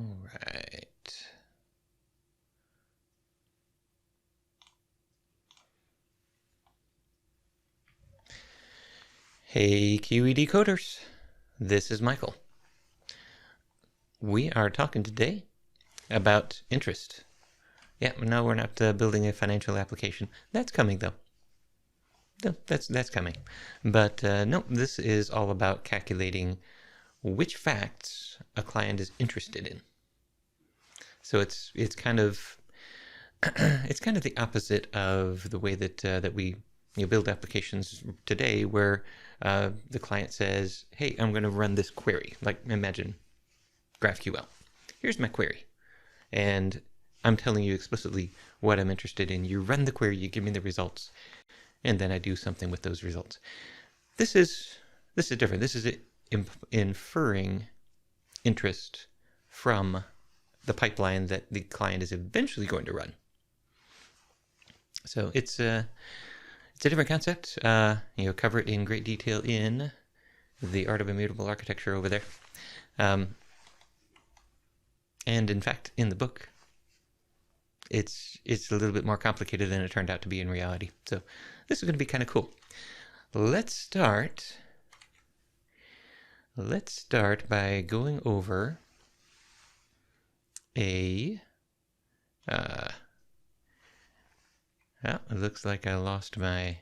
All right. Hey, QED coders. This is Michael. We are talking today about interest. Yeah, no, we're not building a financial application. That's coming, though. No, that's coming. But no, this is all about calculating which facts a client is interested in. So it's kind of it's kind of the opposite of the way that that we build applications today, where the client says, "Hey, I'm going to run this query." Like, imagine GraphQL. Here's my query, and I'm telling you explicitly what I'm interested in. You run the query, you give me the results, and then I do something with those results. This is different. This is inferring interest from the pipeline that the client is eventually going to run. So it's a different concept. Cover it in great detail in The Art of Immutable Architecture over there. And in fact, in the book, it's a little bit more complicated than it turned out to be in reality. So this is going to be kind of cool. Let's start by going over a well, it looks like I lost my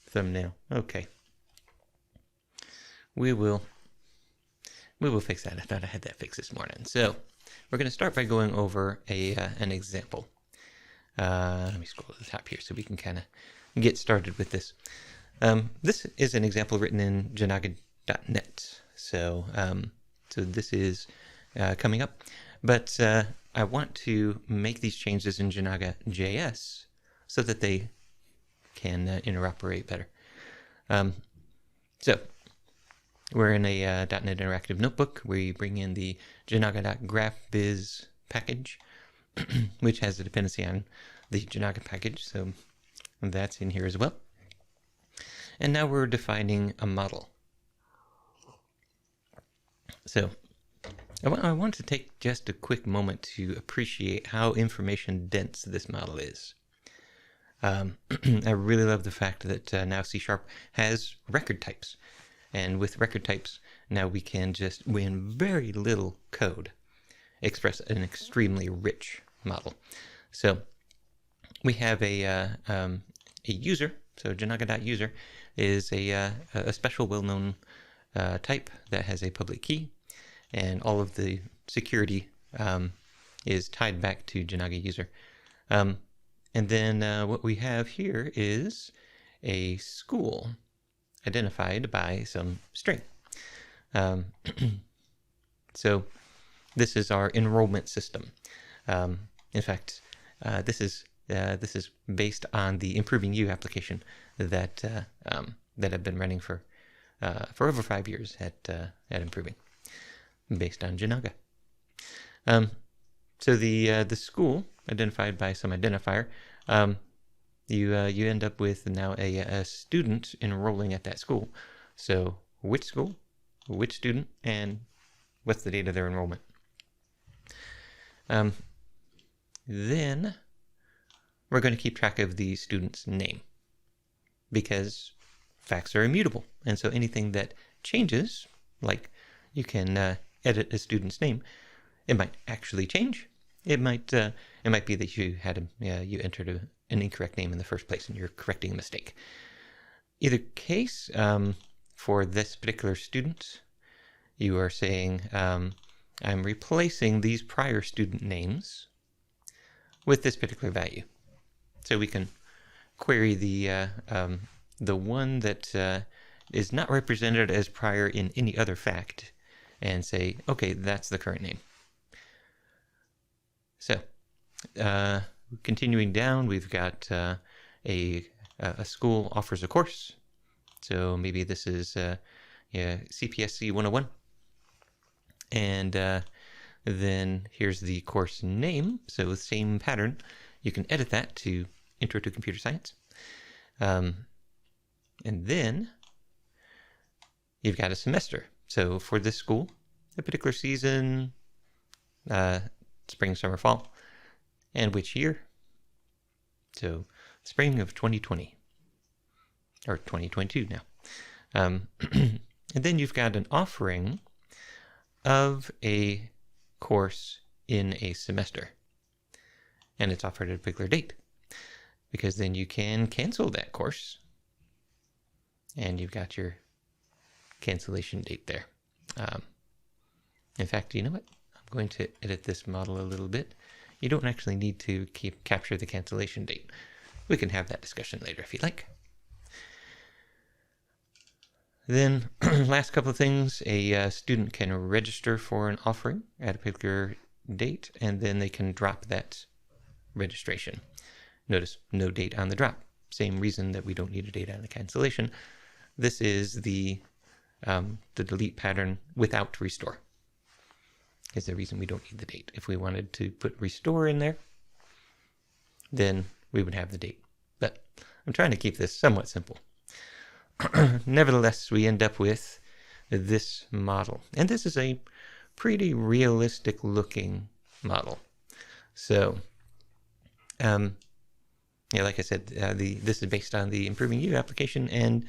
thumbnail. Okay. We will fix that. I thought I had that fixed this morning. So we're going to start by going over an example. Let me scroll to the top here so we can kind of get started with this. This is an example written in Jinaga.JS. So this is coming up, but I want to make these changes in Jinaga.JS so that they can interoperate better. So we're in a .NET Interactive Notebook. We bring in the Jinaga.GraphViz package, which has a dependency on the Jinaga package, so that's in here as well. And now we're defining a model. So I want to take just a quick moment to appreciate how information dense this model is. I really love the fact that now C# has record types. And with record types, now we can just, in very little code, express an extremely rich model. So we have a user. So Jinaga.user is a special well-known type that has a public key, and all of the security is tied back to Jinaga user. And then what we have here is a school identified by some string. So this is our enrollment system. In fact, this is based on the Improving You application that I've been running for over 5 years at Improving, based on Jinaga. So the school identified by some identifier. You end up with now a student enrolling at that school. So which school, which student, and what's the date of their enrollment. Then we're going to keep track of the student's name, because facts are immutable. And so anything that changes, like you can edit a student's name, it might actually change. It might be that you had you entered an incorrect name in the first place and you're correcting a mistake. Either case, for this particular student, you are saying, I'm replacing these prior student names with this particular value. So we can query the one that is not represented as prior in any other fact and say, okay, that's the current name. So continuing down, we've got a school offers a course. So maybe this is CPSC 101. And then here's the course name. So the same pattern, you can edit that to Intro to Computer Science. And then you've got a semester. So for this school, a particular season, spring, summer, fall, and which year? So spring of 2020, or 2022 now. And then you've got an offering of a course in a semester, and it's offered at a particular date, because then you can cancel that course, and you've got your cancellation date there. In fact, you know what? I'm going to edit this model a little bit. You don't actually need to capture the cancellation date. We can have that discussion later if you'd like. Then, last couple of things, a student can register for an offering at a particular date, and then they can drop that registration. Notice, no date on the drop. Same reason that we don't need a date on the cancellation. This is the delete pattern without restore. Is the reason we don't need the date. If we wanted to put restore in there, then we would have the date. But I'm trying to keep this somewhat simple. Nevertheless, we end up with this model. And this is a pretty realistic looking model. So, yeah, like I said, this is based on the Improving You application, and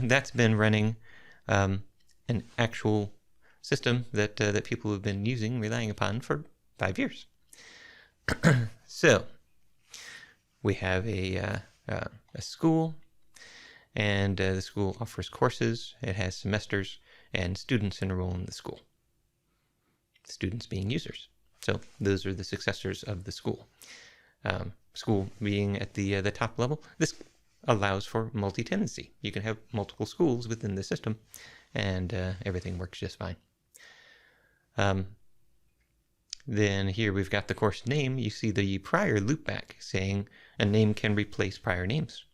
that's been running an actual system that that people have been using, relying upon for 5 years. So we have a school, and the school offers courses. It has semesters, and students enroll in the school. Students being users. So those are the successors of the school. School being at the top level. This allows for multi-tenancy. You can have multiple schools within the system, and everything works just fine. Then here we've got the course name. You see the prior loopback saying a name can replace prior names.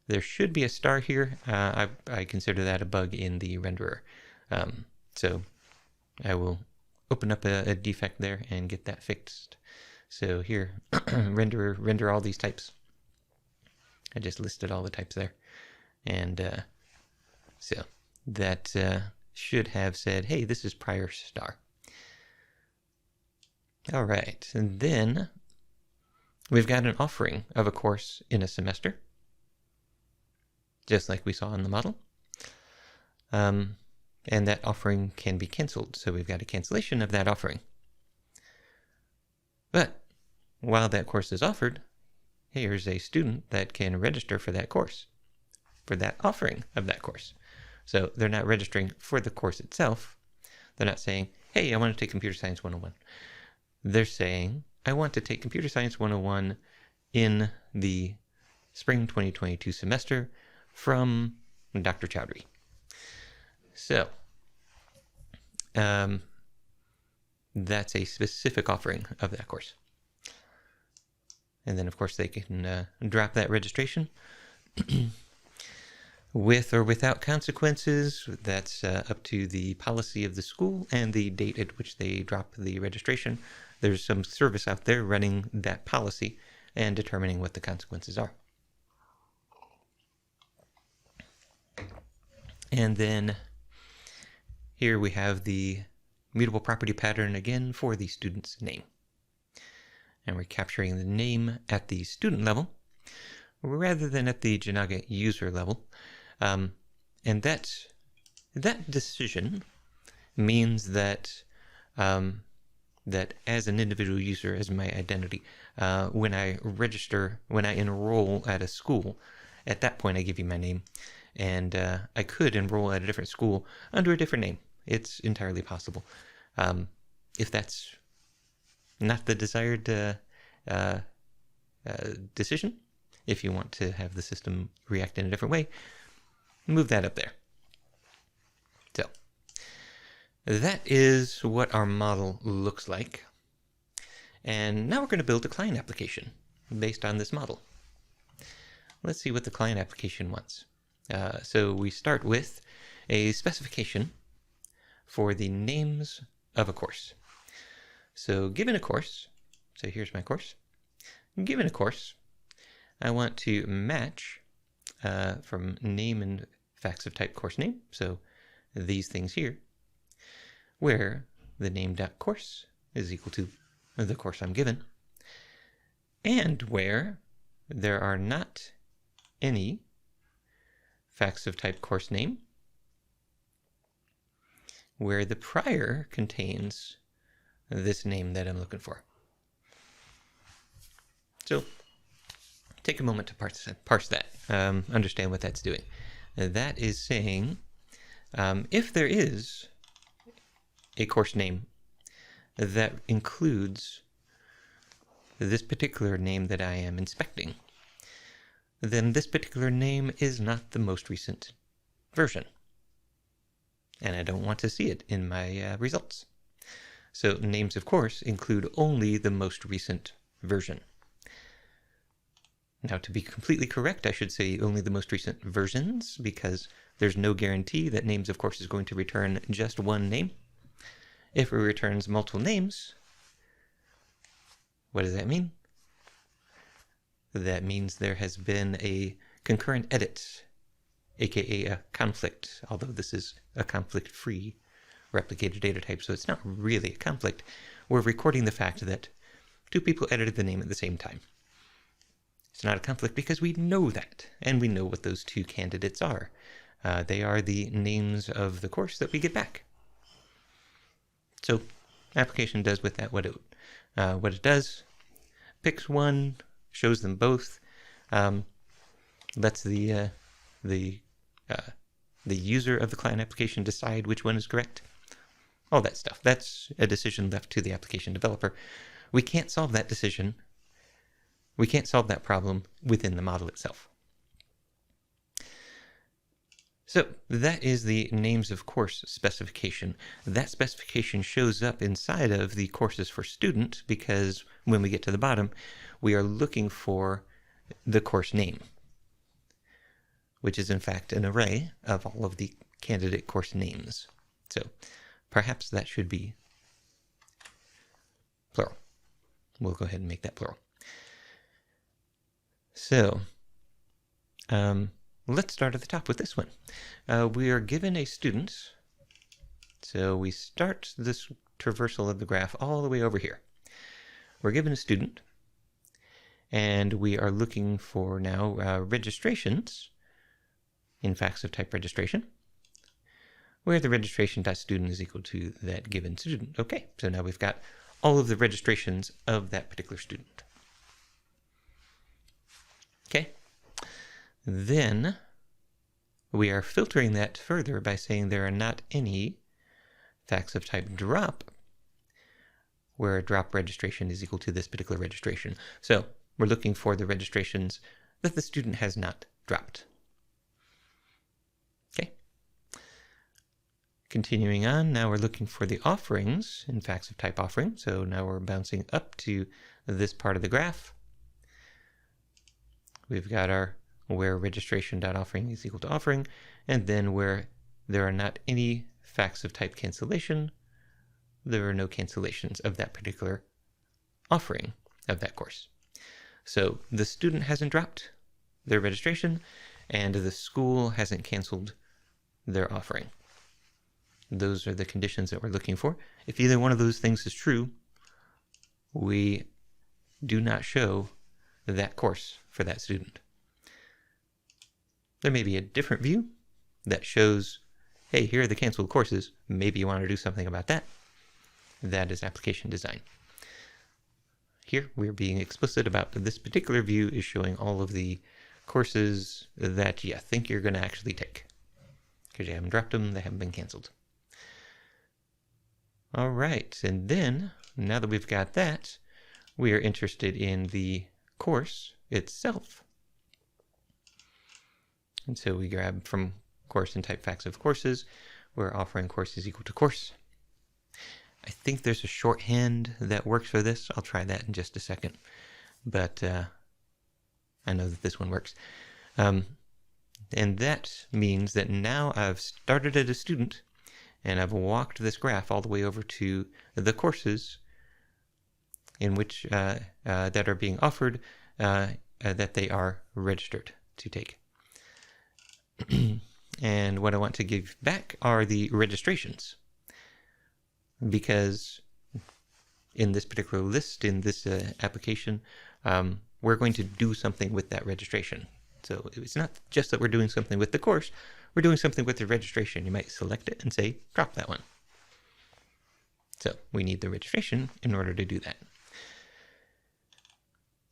There should be a star here. I consider that a bug in the renderer. So I will open up a defect there and get that fixed. So here, render all these types. I just listed all the types there. And so that should have said, hey, this is prior star. All right, and then we've got an offering of a course in a semester, just like we saw in the model. And that offering can be canceled, so we've got a cancellation of that offering. But while that course is offered, here's a student that can register for that course, for that offering of that course. So they're not registering for the course itself. They're not saying, hey, I want to take Computer Science 101. They're saying, I want to take Computer Science 101 in the spring 2022 semester from Dr. Chowdhury. So, that's a specific offering of that course. And then, of course, they can drop that registration with or without consequences. That's up to the policy of the school and the date at which they drop the registration. There's some service out there running that policy and determining what the consequences are. And then here we have the mutable property pattern again for the student's name. And we're capturing the name at the student level rather than at the Jinaga user level. And that decision means that that as an individual user, as my identity, when I enroll at a school, at that point I give you my name, and I could enroll at a different school under a different name. It's entirely possible. If that's not the desired decision, if you want to have the system react in a different way, move that up there. So that is what our model looks like. And now we're going to build a client application based on this model. Let's see what the client application wants. So we start with a specification for the names of a course. So given a course, so here's my course. Given a course, I want to match from name and facts of type course name, so these things here, where the name.course is equal to the course I'm given, and where there are not any facts of type course name, where the prior contains this name that I'm looking for. So take a moment to parse that, understand what that's doing. That is saying if there is a course name that includes this particular name that I am inspecting, then this particular name is not the most recent version. And I don't want to see it in my results. So names, of course, include only the most recent version. Now, to be completely correct, I should say only the most recent versions, because there's no guarantee that names, of course, is going to return just one name. If it returns multiple names, what does that mean? That means there has been a concurrent edit, aka a conflict, although this is a conflict-free replicated data type, so it's not really a conflict. We're recording the fact that two people edited the name at the same time. It's not a conflict because we know that, and we know what those two candidates are. They are the names of the course that we get back. So application does with that what it does. Picks one, shows them both, lets the user of the client application decide which one is correct. All that stuff. That's a decision left to the application developer. We can't solve that decision. We can't solve that problem within the model itself. So that is the names of course specification. That specification shows up inside of the courses for student because when we get to the bottom, we are looking for the course name, which is in fact an array of all of the candidate course names. So perhaps that should be plural. We'll go ahead and make that plural. So let's start at the top with this one. We are given a student. So we start this traversal of the graph all the way over here. We're given a student, and we are looking for now registrations in facts of type registration, where the registration.student is equal to that given student. Okay, so now we've got all of the registrations of that particular student. Okay, then we are filtering that further by saying there are not any facts of type drop where drop registration is equal to this particular registration. So we're looking for the registrations that the student has not dropped. Okay. Continuing on, now we're looking for the offerings in facts of type offering. So now we're bouncing up to this part of the graph. We've got our where registration.offering is equal to offering, and then where there are not any facts of type cancellation, there are no cancellations of that particular offering of that course. So the student hasn't dropped their registration, and the school hasn't canceled their offering. Those are the conditions that we're looking for. If either one of those things is true, we do not show that course for that student. There may be a different view that shows, hey, here are the canceled courses. Maybe you want to do something about that. That is application design. Here, we're being explicit about this particular view is showing all of the courses that you think you're going to actually take. Because you haven't dropped them, they haven't been canceled. All right, and then, now that we've got that, we are interested in the course itself. And so we grab from course and type facts of courses, where offering course is equal to course. I think there's a shorthand that works for this. I'll try that in just a second. But I know that this one works. And that means that now I've started as a student, and I've walked this graph all the way over to the courses in which that are being offered that they are registered to take. And what I want to give back are the registrations, because in this particular list, in this application, we're going to do something with that registration. So it's not just that we're doing something with the course, we're doing something with the registration. You might select it and say, drop that one. So we need the registration in order to do that.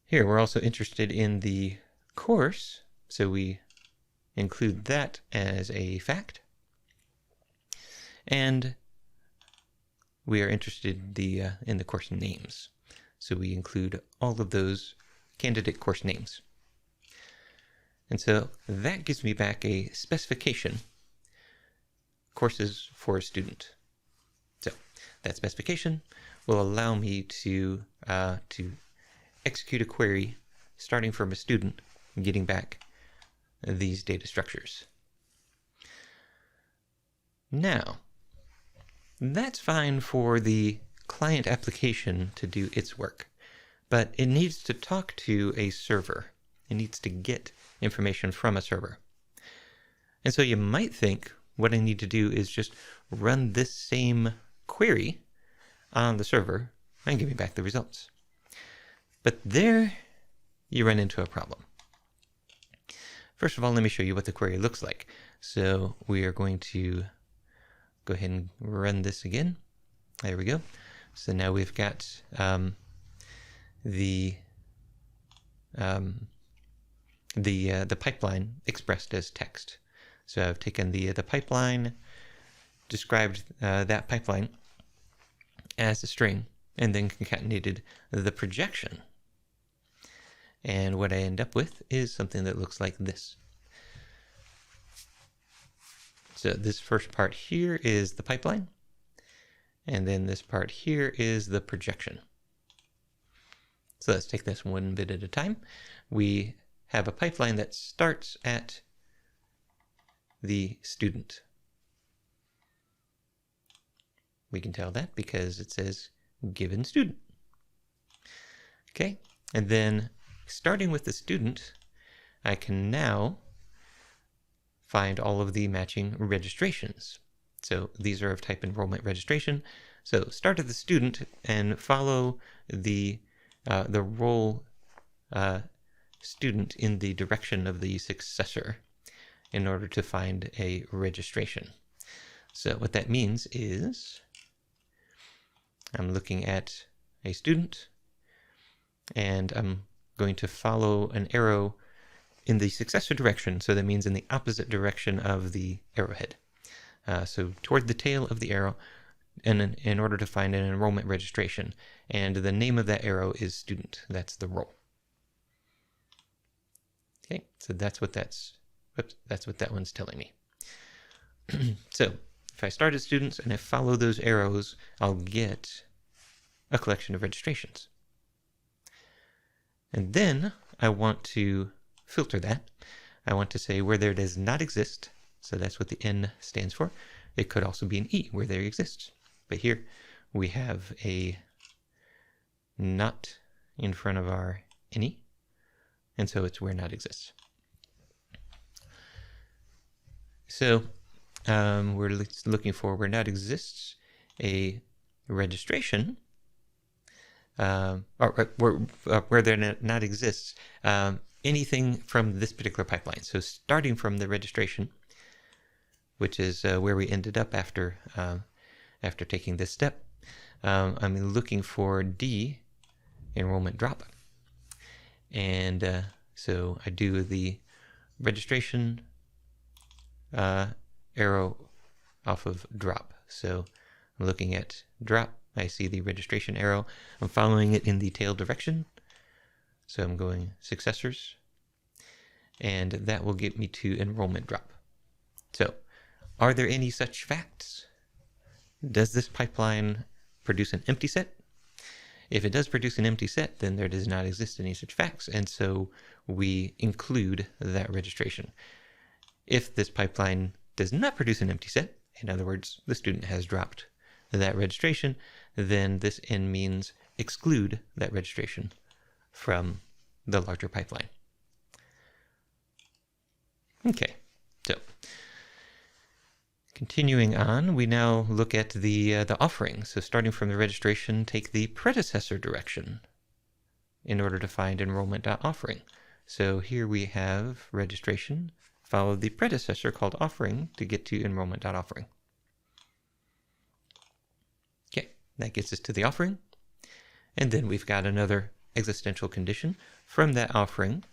Here, we're also interested in the course, so we include that as a fact. And we are interested in the course names, so we include all of those candidate course names. And so that gives me back a specification, courses for a student. So that specification will allow me to execute a query starting from a student and getting back these data structures. Now, that's fine for the client application to do its work, but it needs to talk to a server. It needs to get information from a server. And so you might think what I need to do is just run this same query on the server and give me back the results. But there you run into a problem. First of all, let me show you what the query looks like. So we are going to go ahead and run this again. There we go. So now we've got the pipeline expressed as text. So I've taken the pipeline, described that pipeline as a string, and then concatenated the projection. And what I end up with is something that looks like this. So this first part here is the pipeline, and then this part here is the projection. So let's take this one bit at a time. We have a pipeline that starts at the student. We can tell that because it says given student. Okay, and then starting with the student, I can now find all of the matching registrations. So these are of type enrollment registration. So start at the student and follow the role student in the direction of the successor in order to find a registration. So what that means is I'm looking at a student and I'm going to follow an arrow in the successor direction, so that means in the opposite direction of the arrowhead. So toward the tail of the arrow, and in order to find an enrollment registration. And the name of that arrow is student. That's the role. Okay, so that's what that one's telling me. So if I start as students and I follow those arrows, I'll get a collection of registrations. And then I want to filter that. I want to say where there does not exist, so that's what the N stands for. It could also be an E, where there exists. But here we have a not in front of our any, and so it's where not exists. So we're looking for where not exists a registration, or where there not exists anything from this particular pipeline. So starting from the registration, which is where we ended up after taking this step, I'm looking for D, enrollment drop. And so I do the registration arrow off of drop. So I'm looking at drop, I see the registration arrow, I'm following it in the tail direction. So I'm going successors, and that will get me to enrollment drop. So are there any such facts? Does this pipeline produce an empty set? If it does produce an empty set, then there does not exist any such facts, and so we include that registration. If this pipeline does not produce an empty set, in other words, the student has dropped that registration, then this N means exclude that registration from the larger pipeline. Okay, So, continuing on, we now look at the offering. So starting from the registration, take the predecessor direction in order to find enrollment.offering. So here we have registration, follow the predecessor called offering to get to enrollment.offering. Okay, that gets us to the offering. And then we've got another existential condition. From that offering,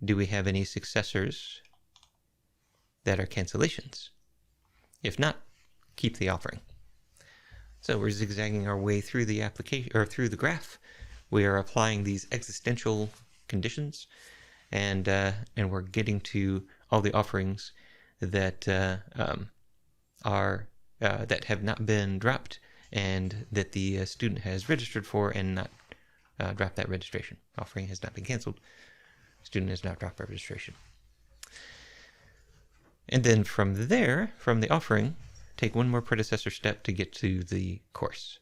do we have any successors that are cancellations? If not, keep the offering. So we're zigzagging our way through the application, or through the graph. We are applying these existential conditions, and we're getting to all the offerings that that have not been dropped, and that the student has registered for and not dropped that registration. Offering has not been canceled. Student has not dropped registration. And then from there, from the offering, take one more predecessor step to get to the course.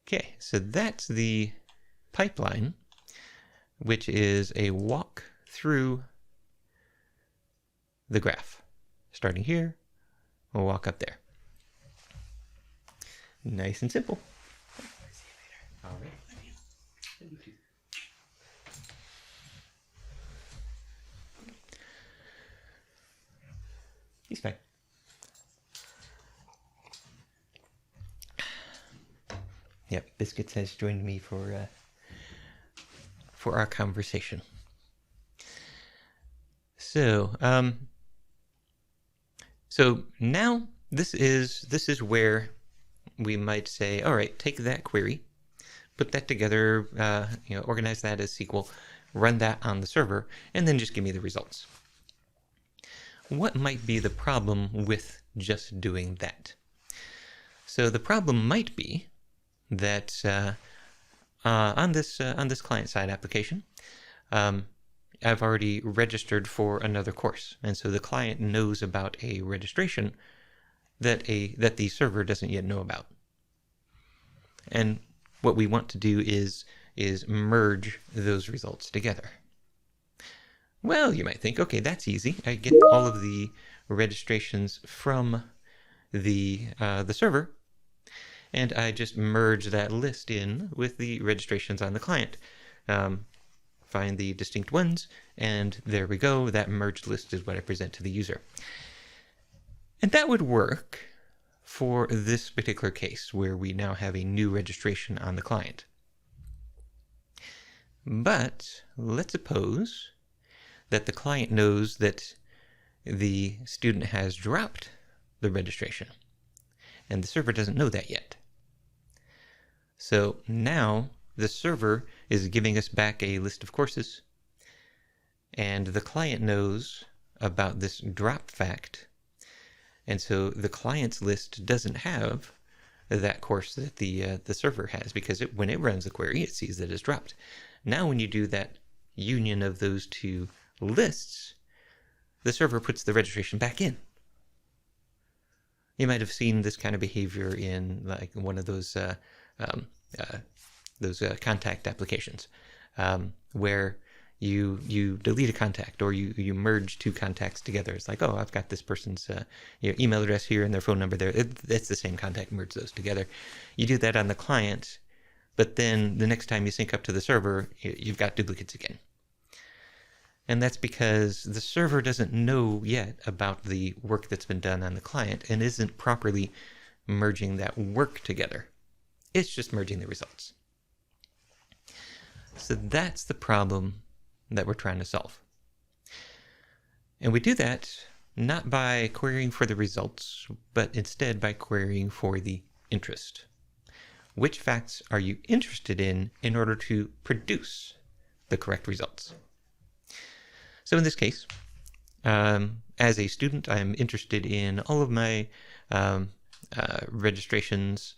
Okay, so that's the pipeline, which is a walk through the graph. Starting here, we'll walk up there. Nice and simple. See you later. All right. Love you too. He's fine. Yep, Biscuits has joined me for our conversation. So now this is where we might say, all right, take that query, put that together, organize that as SQL, run that on the server, and then just give me the results. What might be the problem with just doing that? So the problem might be that on this client-side application, I've already registered for another course, and so the client knows about a registration that the server doesn't yet know about. And what we want to do is merge those results together. Well, you might think, okay, that's easy. I get all of the registrations from the server, and I just merge that list in with the registrations on the client. Find the distinct ones, and there we go. That merged list is what I present to the user. And that would work for this particular case, where we now have a new registration on the client. But let's suppose that the client knows that the student has dropped the registration, and the server doesn't know that yet. So now the server is giving us back a list of courses, and the client knows about this drop fact, and so the client's list doesn't have that course that the server has, because when it runs the query, it sees that it's dropped. Now when you do that union of those two lists, the server puts the registration back in. You might have seen this kind of behavior in like one of those contact applications, where you delete a contact, or you merge two contacts together. It's like, oh, I've got this person's email address here and their phone number there. It's the same contact. Merge those together. You do that on the client, but then the next time you sync up to the server, you've got duplicates again. And that's because the server doesn't know yet about the work that's been done on the client and isn't properly merging that work together. It's just merging the results. So that's the problem that we're trying to solve. And we do that not by querying for the results, but instead by querying for the interest. Which facts are you interested in order to produce the correct results? So in this case, as a student, I'm interested in all of my registrations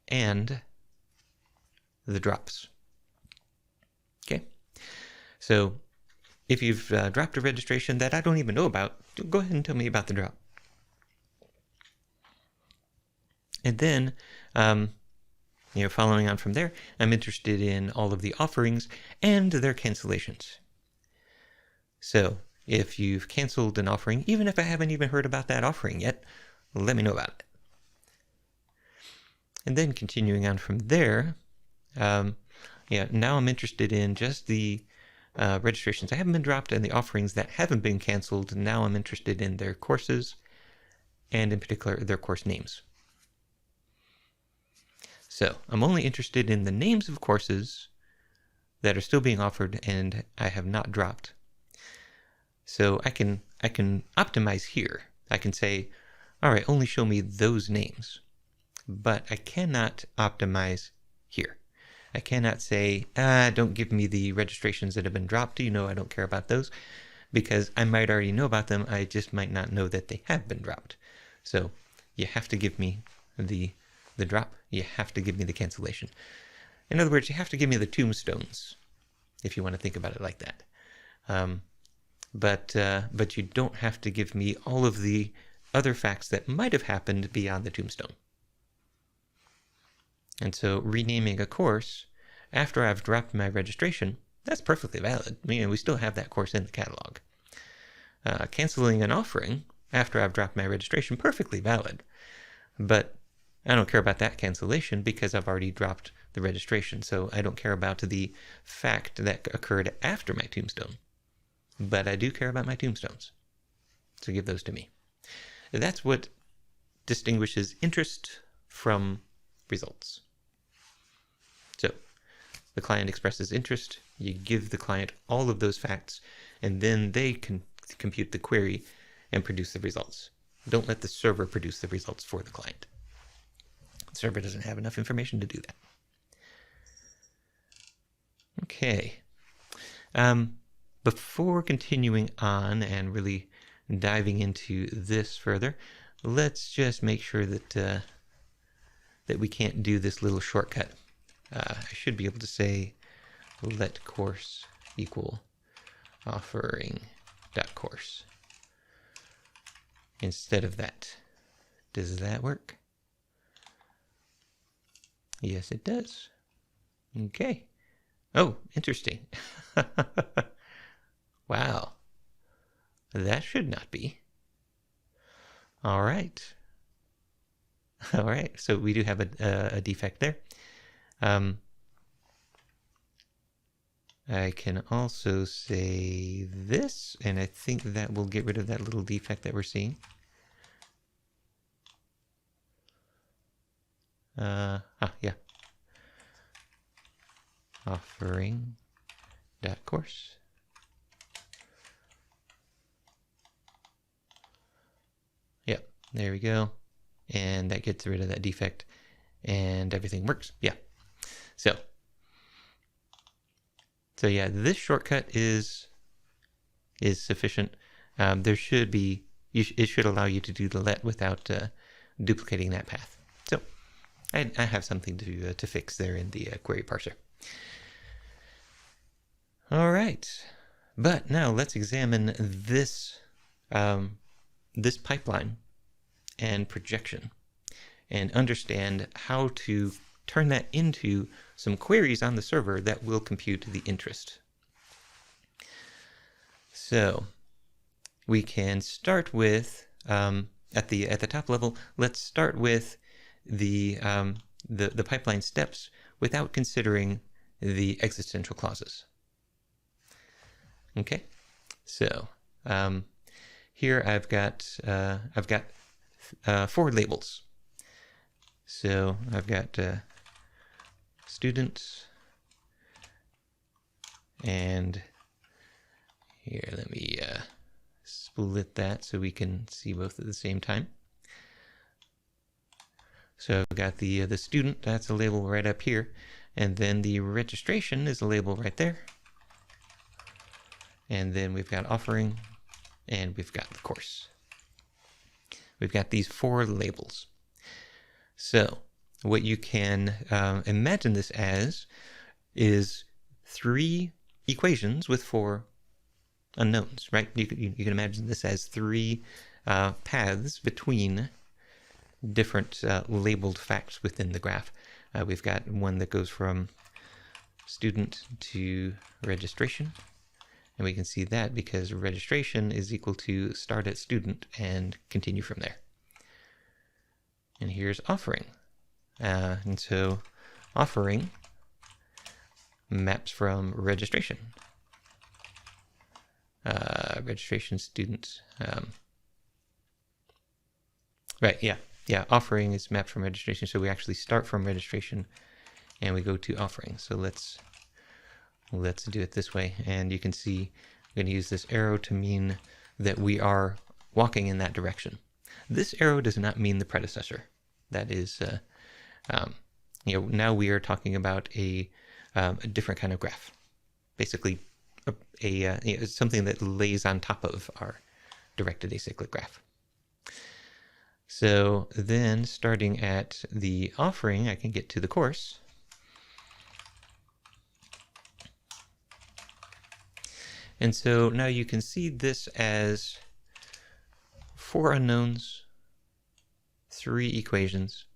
and the drops. Okay, so if you've dropped a registration that I don't even know about, go ahead and tell me about the drop. And then, following on from there, I'm interested in all of the offerings and their cancellations. So if you've canceled an offering, even if I haven't even heard about that offering yet, let me know about it. And then continuing on from there, now I'm interested in just the registrations that haven't been dropped and the offerings that haven't been canceled. Now I'm interested in their courses, and in particular their course names. So I'm only interested in the names of courses that are still being offered and I have not dropped. So I can optimize here. I can say, all right, only show me those names. But I cannot optimize here. I cannot say, don't give me the registrations that have been dropped. I don't care about those, because I might already know about them. I just might not know that they have been dropped. So you have to give me the drop. You have to give me the cancellation. In other words, you have to give me the tombstones, if you want to think about it like that. But you don't have to give me all of the other facts that might have happened beyond the tombstone. And so renaming a course after I've dropped my registration, that's perfectly valid. We still have that course in the catalog. Canceling an offering after I've dropped my registration, perfectly valid. But I don't care about that cancellation because I've already dropped the registration. So I don't care about the fact that occurred after my tombstone. But I do care about my tombstones. So give those to me. That's what distinguishes interest from results. So the client expresses interest, you give the client all of those facts, and then they can compute the query and produce the results. Don't let the server produce the results for the client. The server doesn't have enough information to do that. Okay. Before continuing on and really diving into this further, let's just make sure that that we can't do this little shortcut. I should be able to say let course equal offering.course instead of that. Does that work? Yes, it does. Okay. Oh, interesting. Wow. That should not be. All right. All right. So we do have a defect there. I can also say this, and I think that will get rid of that little defect that we're seeing. Yeah. Offering.course. Yep, there we go. And that gets rid of that defect, and everything works. Yeah. So yeah, this shortcut is sufficient. There should be, it should allow you to do the let without duplicating that path. So I have something to fix there in the query parser. All right, but now let's examine this this pipeline and projection and understand how to turn that into some queries on the server that will compute the interest. So we can start with at the top level. Let's start with the pipeline steps without considering the existential clauses. Okay, so here I've got 4 labels. So I've got students, and here let me split that so we can see both at the same time. So I've got the student, that's a label right up here, and then the registration is a label right there. And then we've got offering, and we've got the course. We've got these 4 labels. So what you can imagine this as is 3 equations with 4 unknowns, right? You can imagine this as 3 paths between different labeled facts within the graph. We've got one that goes from student to registration, And we can see that because registration is equal to start at student and continue from there. And here's offering. And so offering maps from registration. Registration student. Right, yeah, offering is mapped from registration. So we actually start from registration and we go to offering. So let's do it this way. And you can see I'm going to use this arrow to mean that we are walking in that direction. This arrow does not mean the predecessor. That is, now we are talking about a different kind of graph. Basically, something that lays on top of our directed acyclic graph. So then, starting at the offering, I can get to the course. And so now you can see this as 4 unknowns, 3 equations,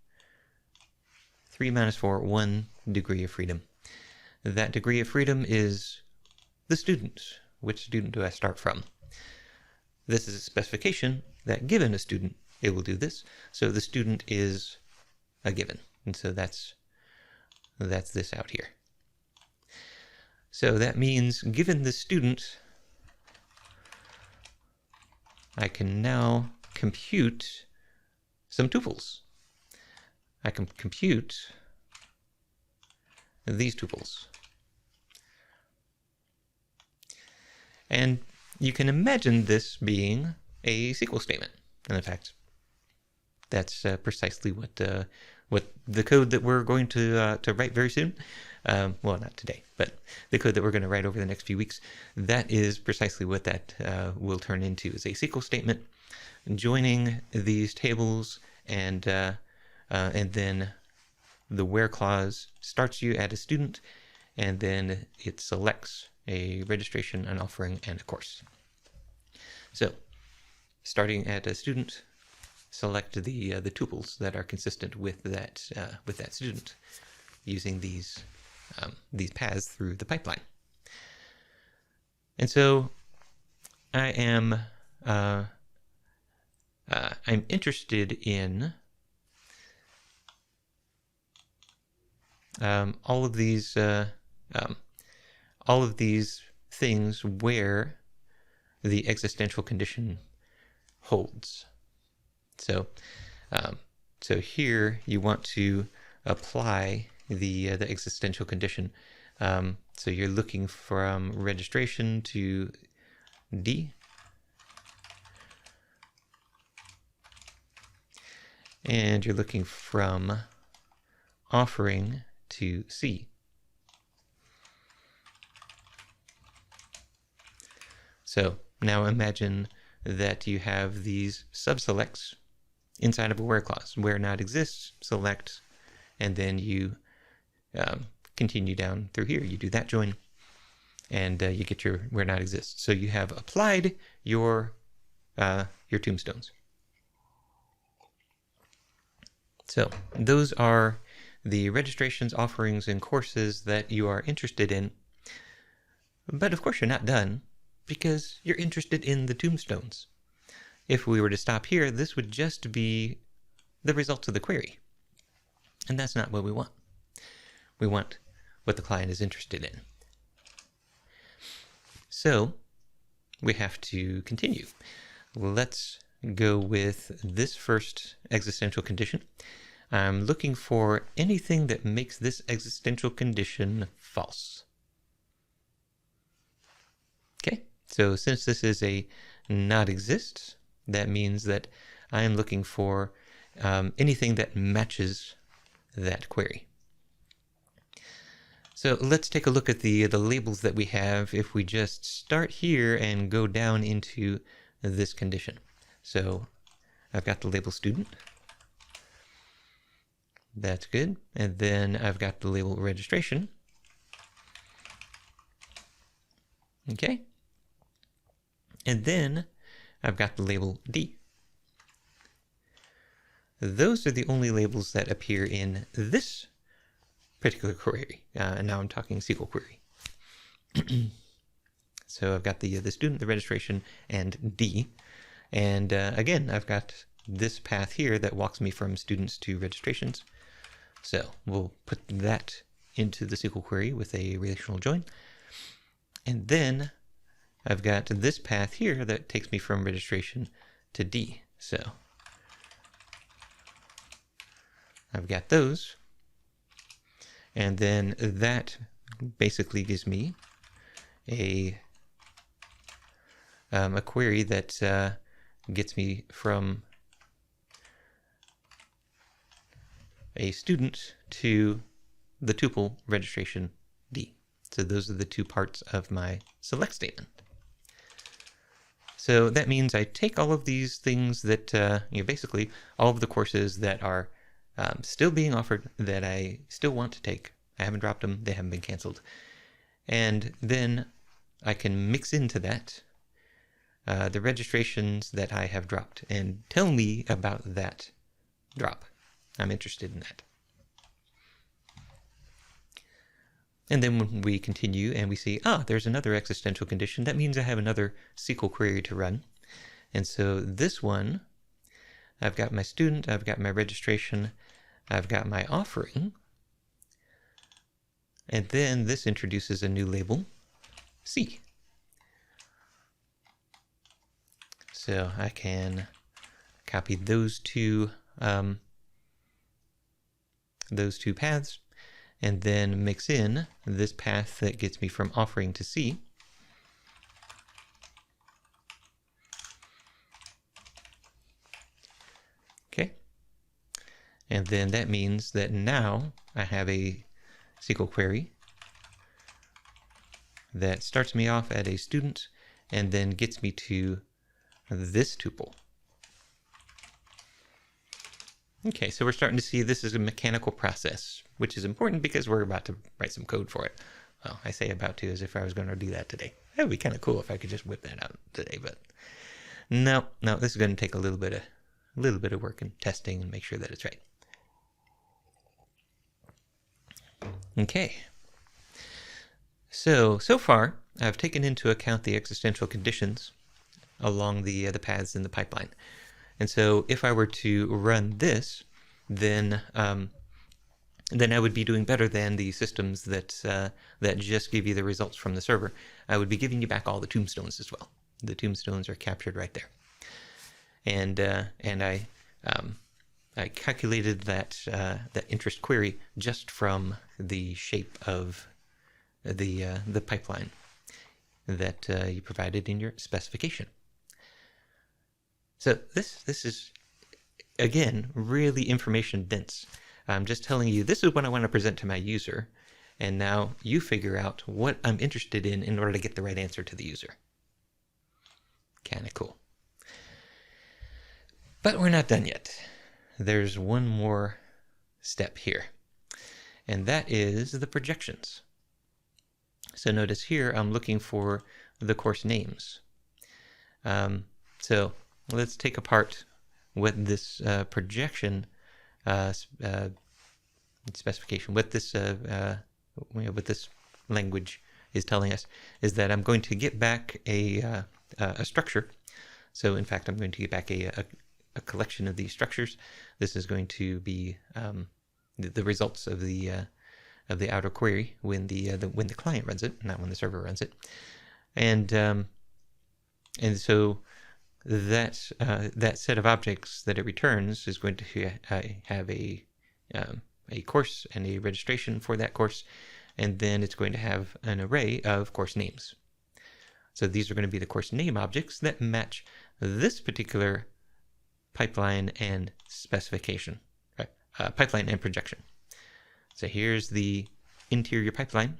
3 minus 4, 1 degree of freedom. That degree of freedom is the student. Which student do I start from? This is a specification that given a student, it will do this. So the student is a given. And so that's this out here. So that means given the student, I can now compute some tuples. I can compute these tuples. And you can imagine this being a SQL statement. And in fact, that's precisely what the code that we're going to write very soon, well, not today, but the code that we're going to write over the next few weeks, that is precisely what that will turn into, is a SQL statement joining these tables, and then the where clause starts you at a student, and then it selects a registration, an offering, and a course. So starting at a student, select the tuples that are consistent with that student, using these paths through the pipeline. And so I am I'm interested in all of these things where the existential condition holds. So so here you want to apply the existential condition. So you're looking from registration to D, and you're looking from offering to C. So now imagine that you have these subselects inside of a where clause. Where not exists, select, and then you continue down through here. You do that join, and you get your where not exists. So you have applied your tombstones. So those are the registrations, offerings, and courses that you are interested in. But of course you're not done, because you're interested in the tombstones. If we were to stop here, this would just be the results of the query. And that's not what we want. We want what the client is interested in. So we have to continue. Let's go with this first existential condition. I'm looking for anything that makes this existential condition false. Okay, so since this is a not exists, that means that I am looking for anything that matches that query. So let's take a look at the labels that we have if we just start here and go down into this condition. So I've got the label student. That's good. And then I've got the label registration. Okay. And then I've got the label D. Those are the only labels that appear in this particular query. And now I'm talking SQL query. So I've got the student, the registration, and D. And again, I've got this path here that walks me from students to registrations. So we'll put that into the SQL query with a relational join. And then I've got this path here that takes me from registration to D. So I've got those. And then that basically gives me a query that gets me from a student to the tuple registration D. So those are the two parts of my select statement. So that means I take all of these things that, basically all of the courses that are still being offered that I still want to take. I haven't dropped them, they haven't been canceled. And then I can mix into that the registrations that I have dropped and tell me about that drop. I'm interested in that. And then when we continue and we see, there's another existential condition, that means I have another SQL query to run. And so this one, I've got my student, I've got my registration, I've got my offering. And then this introduces a new label, C. So I can copy those two paths and then mix in this path that gets me from offering to C. Okay. And then that means that now I have a SQL query that starts me off at a student and then gets me to this tuple. Okay, so we're starting to see this is a mechanical process, which is important because we're about to write some code for it. Well, I say about to as if I was going to do that today. That would be kind of cool if I could just whip that out today, but no, this is going to take a little bit of work and testing and make sure that it's right. Okay. So far, I've taken into account the existential conditions along the paths in the pipeline. And so if I were to run this, then I would be doing better than the systems that just give you the results from the server. I would be giving you back all the tombstones as well. The tombstones are captured right there. And I calculated that interest query just from the shape of the pipeline that you provided in your specification. So this is, again, really information dense. I'm just telling you, this is what I want to present to my user, and now you figure out what I'm interested in order to get the right answer to the user. Kind of cool. But we're not done yet. There's one more step here, and that is the projections. So notice here I'm looking for the course names. So let's take apart what this projection specification, what this language is telling us, is that I'm going to get back a structure. So in fact, I'm going to get back a collection of these structures. This is going to be the results of the outer query when the client runs it, not when the server runs it, and so that set of objects that it returns is going to have a course and a registration for that course, and then it's going to have an array of course names. So these are going to be the course name objects that match this particular pipeline and specification, right? Pipeline and projection. So here's the interior pipeline.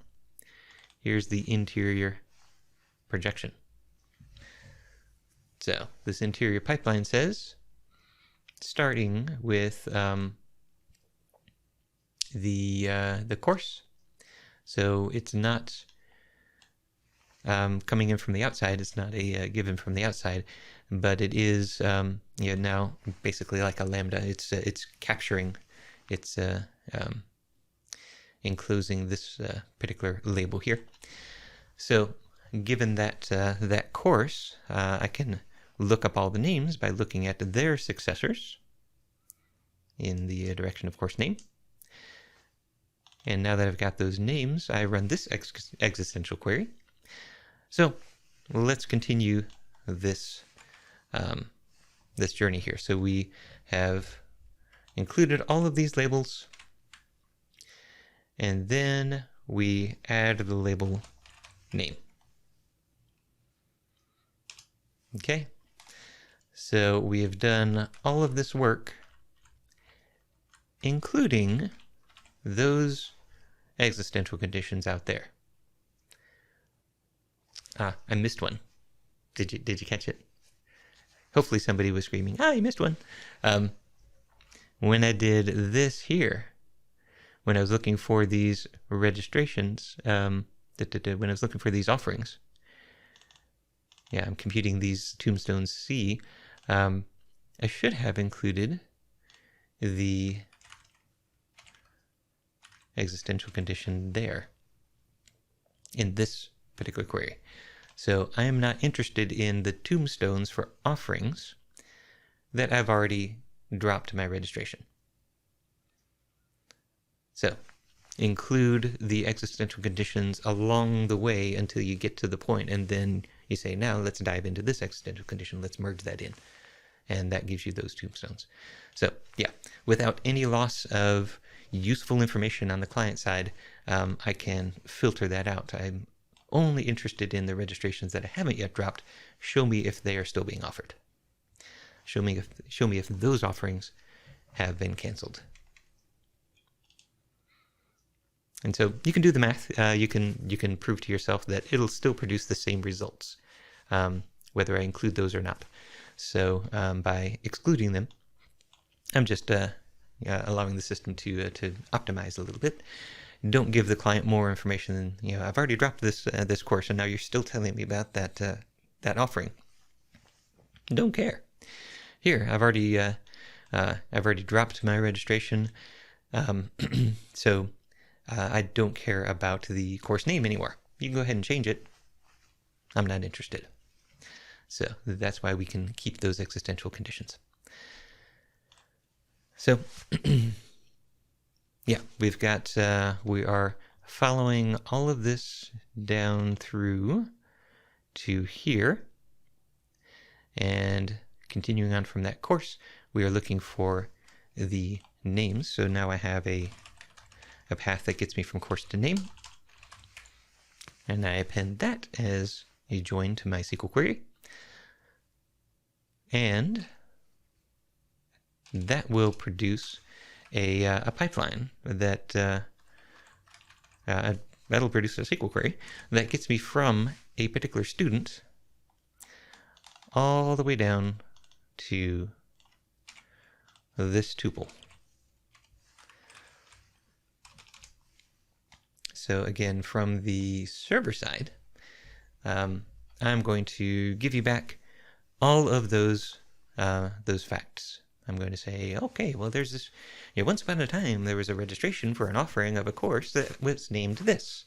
Here's the interior projection. So this interior pipeline says, starting with the course. So it's not coming in from the outside. It's not a given from the outside, but it is now basically like a lambda. It's capturing, it's enclosing this particular label here. So given that that course, I can look up all the names by looking at their successors in the direction of course name. And now that I've got those names, I run this existential query. So let's continue this this journey here. So we have included all of these labels, and then we add the label name. Okay, so we have done all of this work, including those existential conditions out there. Ah, I missed one. Did you catch it? Hopefully somebody was screaming, "Ah, you missed one." When I did this here, when I was looking for these registrations, when I was looking for these offerings, yeah, I'm computing these tombstones C. I should have included the existential condition there in this particular query. So I am not interested in the tombstones for offerings that I've already dropped my registration. So include the existential conditions along the way until you get to the point, and then you say, now let's dive into this existential condition, let's merge that in. And that gives you those tombstones. So yeah, without any loss of useful information on the client side, I can filter that out. I'm only interested in the registrations that I haven't yet dropped. Show me if they are still being offered. Show me if those offerings have been canceled. And so you can do the math. You can prove to yourself that it'll still produce the same results, whether I include those or not. So by excluding them, I'm just allowing the system to optimize a little bit. Don't give the client more information than, I've already dropped this this course, and now you're still telling me about that that offering. Don't care. Here, I've already dropped my registration, so I don't care about the course name anymore. You can go ahead and change it. I'm not interested. So that's why we can keep those existential conditions. So yeah, we've got, we are following all of this down through to here, and continuing on from that course, we are looking for the names. So now I have a path that gets me from course to name, and I append that as a join to my SQL query, and that will produce a pipeline that that'll produce a SQL query that gets me from a particular student all the way down to this tuple. So again, from the server side, I'm going to give you back all of those facts. I'm going to say, okay, well, there's this, once upon a time, there was a registration for an offering of a course that was named this.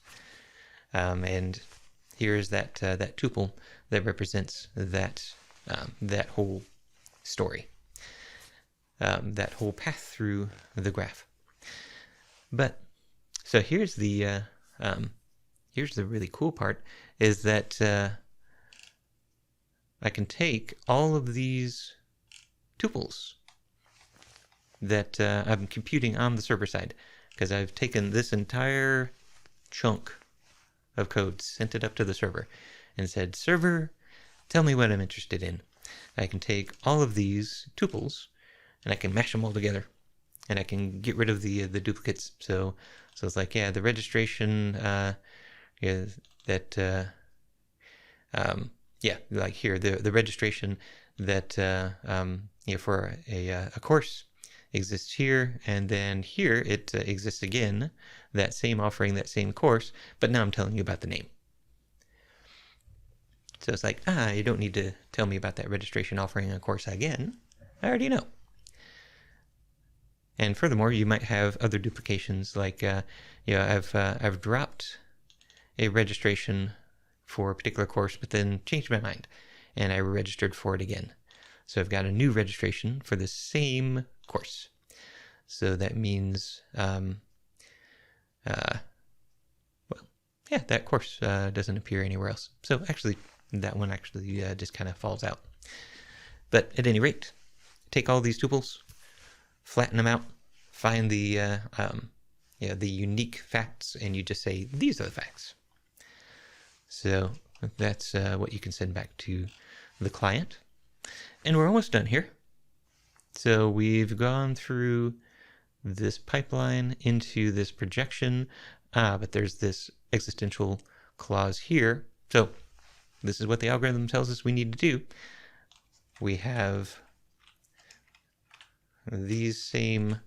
And here's that tuple that represents that whole story, that whole path through the graph. But so here's the really cool part, is that I can take all of these tuples that I'm computing on the server side, because I've taken this entire chunk of code, sent it up to the server, and said, server, tell me what I'm interested in. I can take all of these tuples, and I can mash them all together, and I can get rid of the duplicates. So it's like, yeah, the registration, like here, the registration that for a course exists here, and then here it exists again, that same offering, that same course, but now I'm telling you about the name. So it's like, you don't need to tell me about that registration offering a course again. I already know. And furthermore, you might have other duplications, like I've dropped a registration for a particular course, but then changed my mind and I registered for it again. So I've got a new registration for the same course. So that means, that course doesn't appear anywhere else. So actually, that one actually just kind of falls out. But at any rate, take all these tuples, flatten them out, find the unique facts, and you just say, these are the facts. So that's what you can send back to the client. And we're almost done here. So we've gone through this pipeline into this projection, but there's this existential clause here. So this is what the algorithm tells us we need to do. We have these same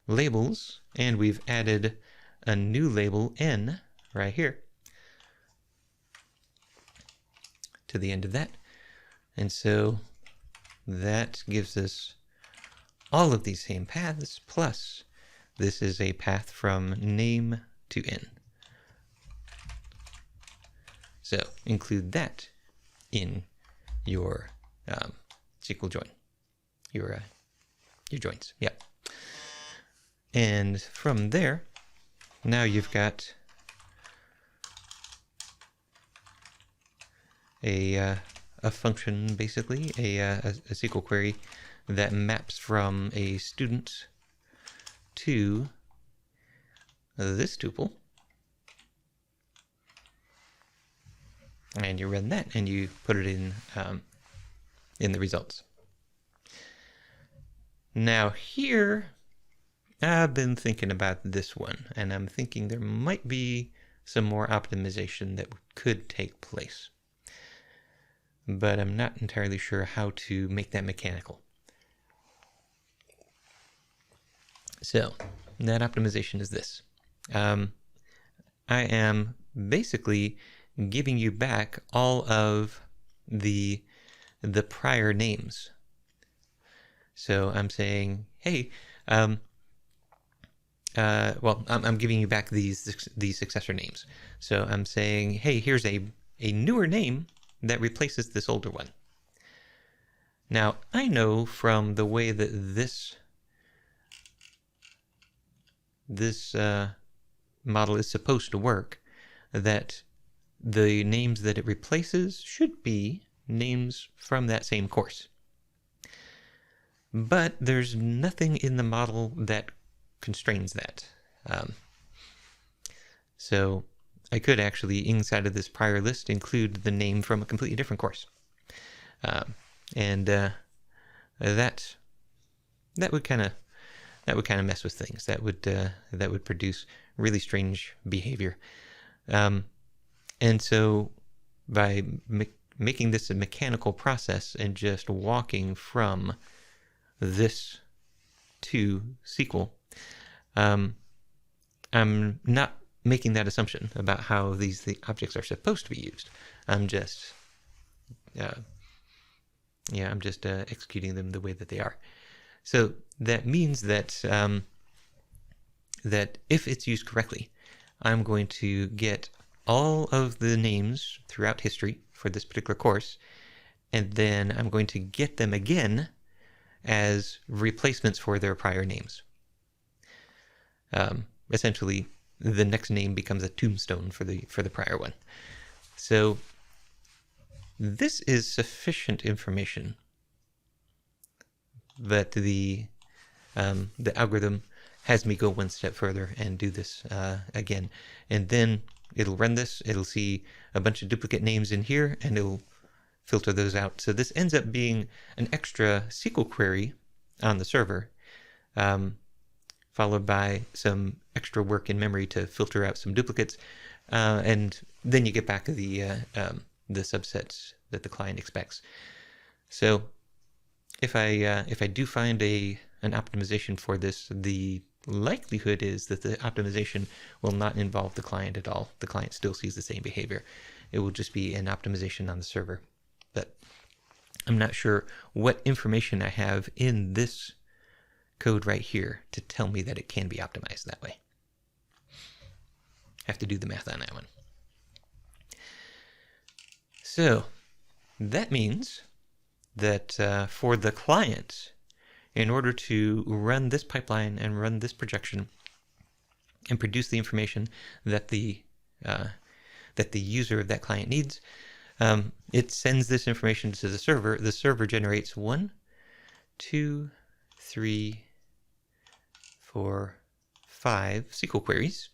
labels, and we've added a new label n right here to the end of that. And so that gives us all of these same paths, plus this is a path from name to n. So include that in your SQL join, your joins, yeah. And from there, now you've got a function, basically, a SQL query that maps from a student to this tuple. And you run that, and you put it in the results. Now here, I've been thinking about this one, and I'm thinking there might be some more optimization that could take place. But I'm not entirely sure how to make that mechanical. So that optimization is this. I am basically giving you back all of the prior names. So I'm saying, hey, I'm giving you back these successor names. So I'm saying, hey, here's a newer name that replaces this older one. Now, I know from the way that this model is supposed to work that the names that it replaces should be names from that same course. But there's nothing in the model that constrains that. So I could actually, inside of this prior list, include the name from a completely different course. That would kind of mess with things. That would produce really strange behavior. And so by making this a mechanical process and just walking from this to SQL, I'm not making that assumption about how the objects are supposed to be used. I'm just executing them the way that they are. So that means that that if it's used correctly, I'm going to get all of the names throughout history for this particular course, and then I'm going to get them again as replacements for their prior names. Essentially, the next name becomes a tombstone for the prior one. So this is sufficient information that the algorithm has me go one step further and do this again. And then it'll run this, it'll see a bunch of duplicate names in here, and it'll filter those out. So this ends up being an extra SQL query on the server, followed by some extra work in memory to filter out some duplicates, and then you get back the subsets that the client expects. So if I do find an optimization for this, the likelihood is that the optimization will not involve the client at all. The client still sees the same behavior. It will just be an optimization on the server. But I'm not sure what information I have in this code right here to tell me that it can be optimized that way. Have to do the math on that one. So that means that for the client, in order to run this pipeline and run this projection and produce the information that the user of that client needs, it sends this information to the server. The server generates 1, 2, 3, 4, 5 SQL queries,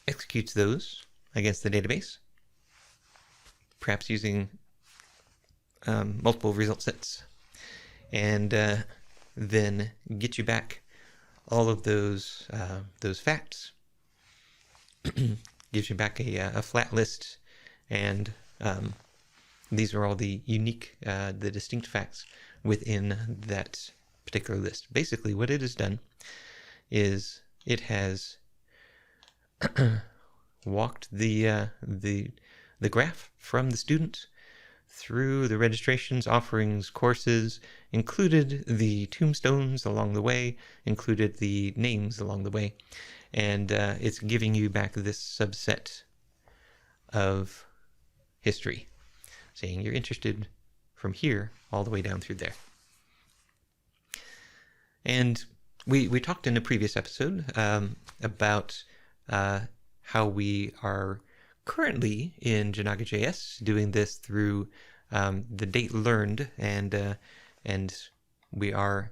executes those against the database, perhaps using multiple result sets, and then get you back all of those facts. Gives you back a flat list, and these are all the unique, the distinct facts within that particular list. Basically, what it has done is it has walked the graph from the student through the registrations, offerings, courses, included the tombstones along the way, included the names along the way, and it's giving you back this subset of history, saying you're interested from here all the way down through there. And we talked in a previous episode about how we are currently in Jinaga.JS doing this through the date learned, and we are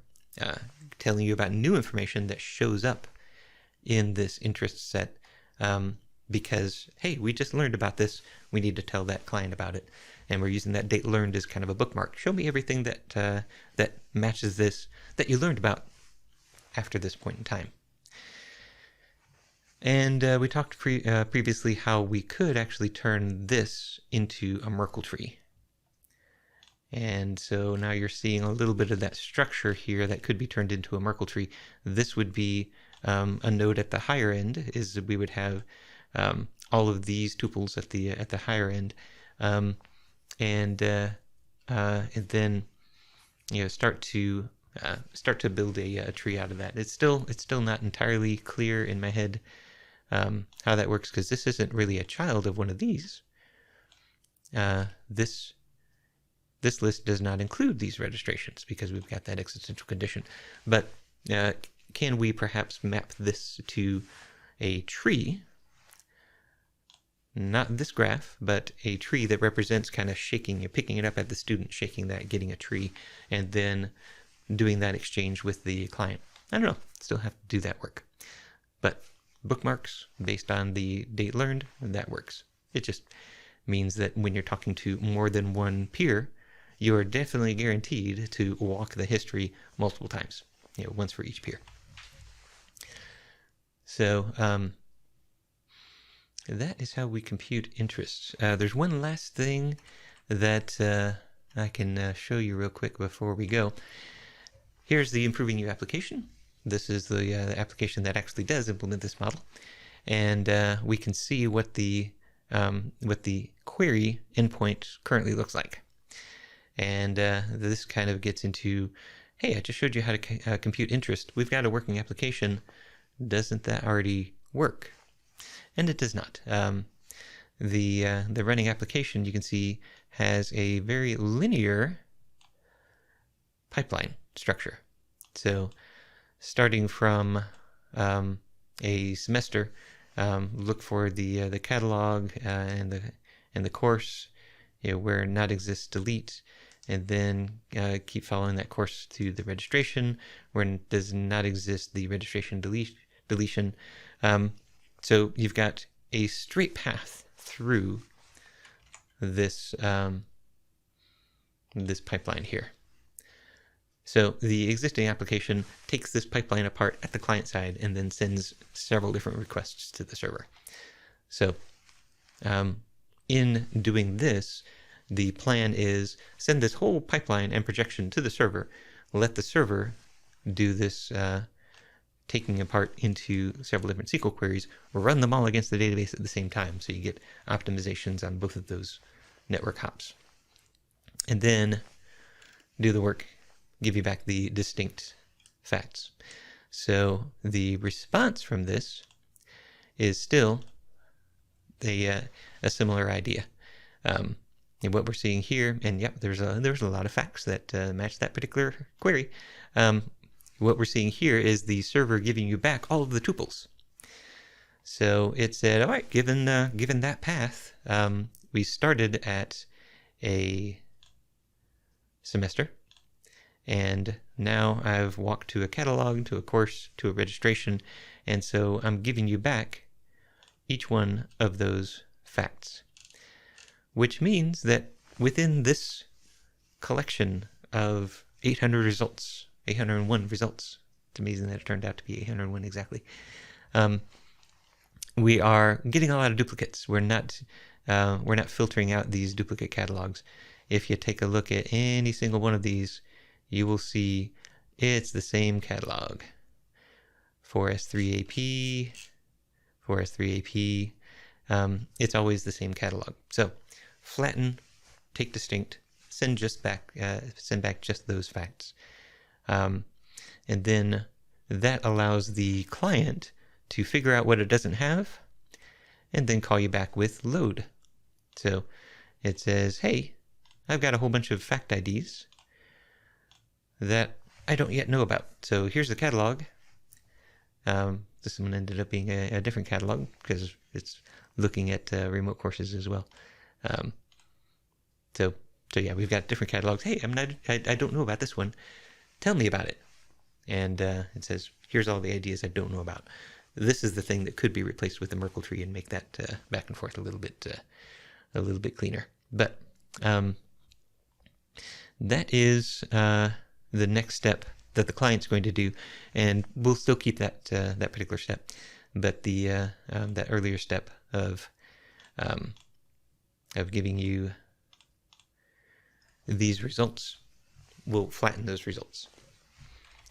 telling you about new information that shows up in this interest set because, hey, we just learned about this, we need to tell that client about it, and we're using that date learned as kind of a bookmark. Show me everything that that matches this, that you learned about after this point in time. And we talked previously how we could actually turn this into a Merkle tree. And so now you're seeing a little bit of that structure here that could be turned into a Merkle tree. This would be a node at the higher end, is we would have all of these tuples at the higher end, and then start to build a tree out of that. It's still not entirely clear in my head how that works, because this isn't really a child of one of these. This list does not include these registrations because we've got that existential condition. But can we perhaps map this to a tree? Not this graph, but a tree that represents kind of shaking, you're picking it up at the student, shaking that, getting a tree, and then doing that exchange with the client. I don't know, still have to do that work. But bookmarks based on the date learned, that works. It just means that when you're talking to more than one peer, you're definitely guaranteed to walk the history multiple times, once for each peer. So that is how we compute interest. There's one last thing that I can show you real quick before we go. Here's the Improving You application. This is the application that actually does implement this model, and we can see what the query endpoint currently looks like. And this kind of gets into, hey, I just showed you how to compute interest. We've got a working application. Doesn't that already work? And it does not. The running application, you can see, has a very linear pipeline structure. So starting from a semester, look for the catalog and the course, where not exists, delete, and then keep following that course to the registration where it does not exist, the registration deletion. So you've got a straight path through this this pipeline here. So the existing application takes this pipeline apart at the client side and then sends several different requests to the server. So in doing this, the plan is send this whole pipeline and projection to the server, let the server do this taking apart into several different SQL queries, run them all against the database at the same time, so you get optimizations on both of those network hops. And then do the work, give you back the distinct facts. So the response from this is still a similar idea. And what we're seeing here, and yep, there's a lot of facts that match that particular query. What we're seeing here is the server giving you back all of the tuples. So it said, all right, given that path, we started at a semester, and now I've walked to a catalog, to a course, to a registration, and so I'm giving you back each one of those facts, which means that within this collection of 800 results, 801 results, it's amazing that it turned out to be 801 exactly, we are getting a lot of duplicates. We're not filtering out these duplicate catalogs. If you take a look at any single one of these, you will see it's the same catalog. 4S3AP, 4S3AP, it's always the same catalog. So flatten, take distinct, send back just those facts. And then that allows the client to figure out what it doesn't have and then call you back with load. So it says, hey, I've got a whole bunch of fact IDs that I don't yet know about. So here's the catalog. This one ended up being a different catalog because it's looking at remote courses as well. So yeah, we've got different catalogs. Hey, I don't know about this one. Tell me about it. And it says, here's all the ideas I don't know about. This is the thing that could be replaced with the Merkle tree and make that back and forth a little bit cleaner. But that is the next step that the client's going to do, and we'll still keep that particular step. But the that earlier step of giving you these results will flatten those results,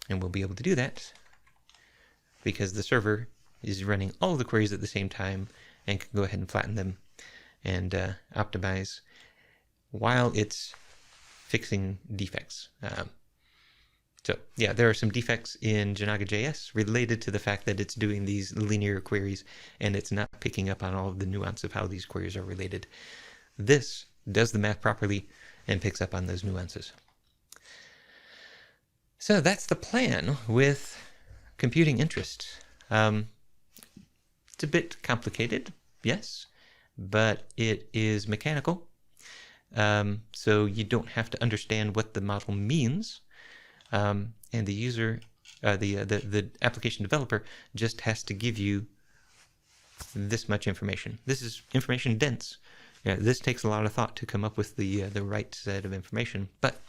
and we'll be able to do that because the server is running all the queries at the same time and can go ahead and flatten them and optimize while it's fixing defects. So yeah, there are some defects in Jinaga.JS related to the fact that it's doing these linear queries and it's not picking up on all of the nuance of how these queries are related. This does the math properly and picks up on those nuances. So that's the plan with computing interest. It's a bit complicated, yes, but it is mechanical. So you don't have to understand what the model means. And the user, the application developer just has to give you this much information. This is information dense. Yeah, this takes a lot of thought to come up with the right set of information, but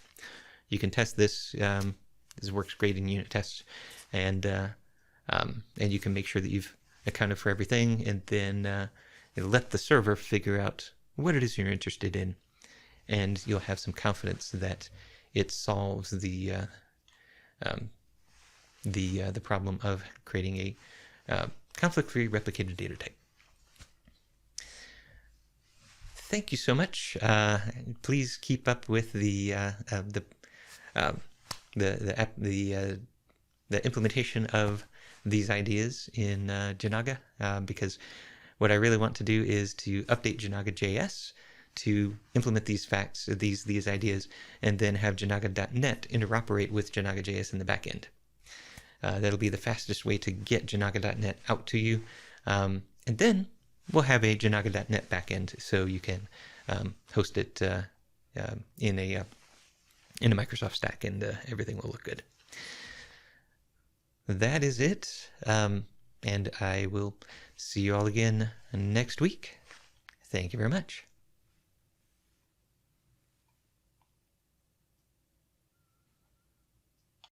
you can test this. This works great in unit tests, and you can make sure that you've accounted for everything, and then let the server figure out what it is you're interested in, and you'll have some confidence that it solves the problem of creating a conflict-free replicated data type. Thank you so much. Please keep up with the implementation of these ideas in Jinaga, because what I really want to do is to update Jinaga.JS to implement these facts, these ideas, and then have Jinaga.net interoperate with Jinaga.JS in the backend. That'll be the fastest way to get Jinaga.net out to you, and then we'll have a Jinaga.net backend so you can host it in a Microsoft stack, and everything will look good. That is it, and I will see you all again next week. Thank you very much.